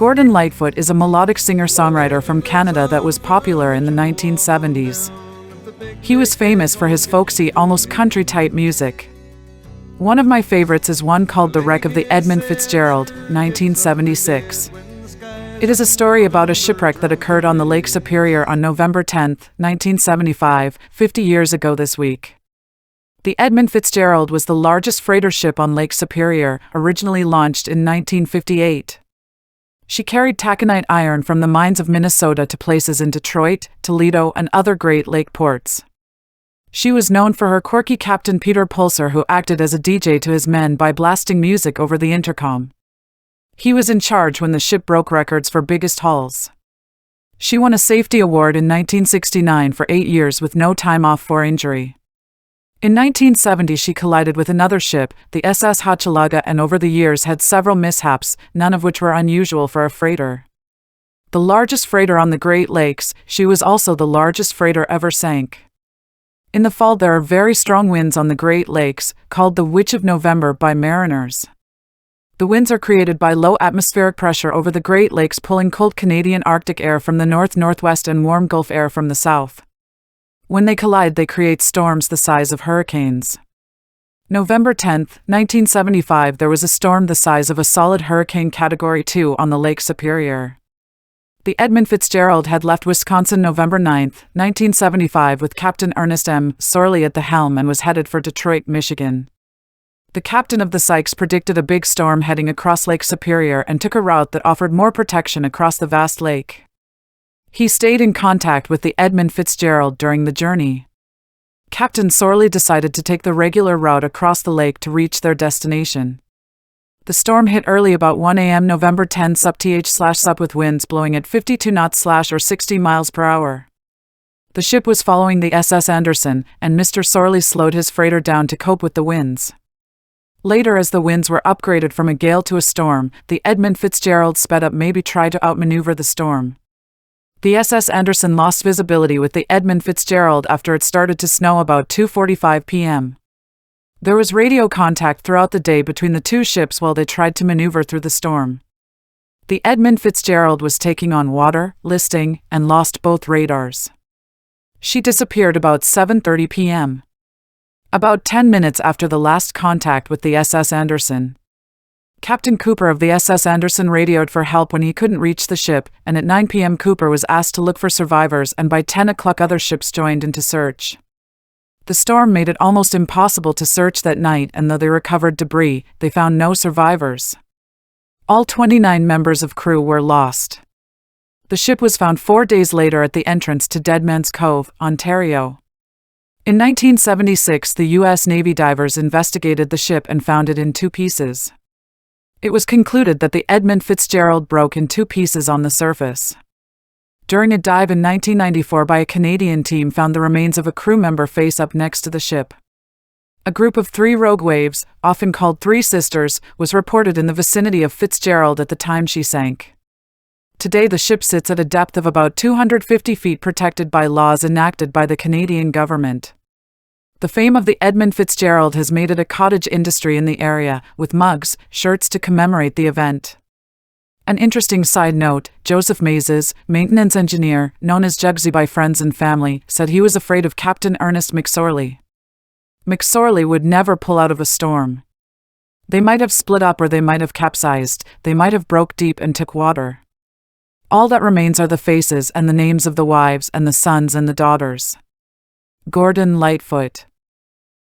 Gordon Lightfoot is a melodic singer-songwriter from Canada that was popular in the 1970s. He was famous for his folksy, almost country-type music. One of my favorites is one called The Wreck of the Edmund Fitzgerald, 1976. It is a story about a shipwreck that occurred on the Lake Superior on November 10, 1975, 50 years ago this week. The Edmund Fitzgerald was the largest freighter ship on Lake Superior, originally launched in 1958. She carried taconite iron from the mines of Minnesota to places in Detroit, Toledo, and other Great Lake ports. She was known for her quirky captain Peter Pulser, who acted as a DJ to his men by blasting music over the intercom. He was in charge when the ship broke records for biggest hauls. She won a safety award in 1969 for 8 years with no time off for injury. In 1970 she collided with another ship, the SS Hochelaga, and over the years had several mishaps, none of which were unusual for a freighter. The largest freighter on the Great Lakes, she was also the largest freighter ever sank. In the fall there are very strong winds on the Great Lakes, called the Witch of November by mariners. The winds are created by low atmospheric pressure over the Great Lakes pulling cold Canadian Arctic air from the north-northwest and warm Gulf air from the south. When they collide, they create storms the size of hurricanes. November 10, 1975, there was a storm the size of a solid hurricane Category 2 on the Lake Superior. The Edmund Fitzgerald had left Wisconsin November 9, 1975 with Captain Ernest M. Sorley at the helm and was headed for Detroit, Michigan. The captain of the Sykes predicted a big storm heading across Lake Superior and took a route that offered more protection across the vast lake. He stayed in contact with the Edmund Fitzgerald during the journey. Captain Sorley decided to take the regular route across the lake to reach their destination. The storm hit early about 1 a.m. November 10 /sup with winds blowing at 52 knots or 60 miles per hour. The ship was following the SS Anderson, and Mr. Sorley slowed his freighter down to cope with the winds. Later, as the winds were upgraded from a gale to a storm, the Edmund Fitzgerald sped up, maybe tried to outmaneuver the storm. The SS Anderson lost visibility with the Edmund Fitzgerald after it started to snow about 2:45 p.m. There was radio contact throughout the day between the two ships while they tried to maneuver through the storm. The Edmund Fitzgerald was taking on water, listing, and lost both radars. She disappeared about 7:30 p.m. About 10 minutes after the last contact with the SS Anderson. Captain Cooper of the SS Anderson radioed for help when he couldn't reach the ship, and at 9 p.m. Cooper was asked to look for survivors, and by 10 o'clock other ships joined in to search. The storm made it almost impossible to search that night, and though they recovered debris, they found no survivors. All 29 members of crew were lost. The ship was found 4 days later at the entrance to Deadman's Cove, Ontario. In 1976, the U.S. Navy divers investigated the ship and found it in 2 pieces. It was concluded that the Edmund Fitzgerald broke in 2 pieces on the surface. During a dive in 1994 by a Canadian team found the remains of a crew member face up next to the ship. A group of 3 rogue waves, often called 3 sisters, was reported in the vicinity of Fitzgerald at the time she sank. Today the ship sits at a depth of about 250 feet, protected by laws enacted by the Canadian government. The fame of the Edmund Fitzgerald has made it a cottage industry in the area, with mugs, shirts to commemorate the event. An interesting side note, Joseph Mazes, maintenance engineer, known as Jugsy by friends and family, said he was afraid of Captain Ernest McSorley. McSorley would never pull out of a storm. They might have split up or they might have capsized, they might have broke deep and took water. All that remains are the faces and the names of the wives and the sons and the daughters. Gordon Lightfoot.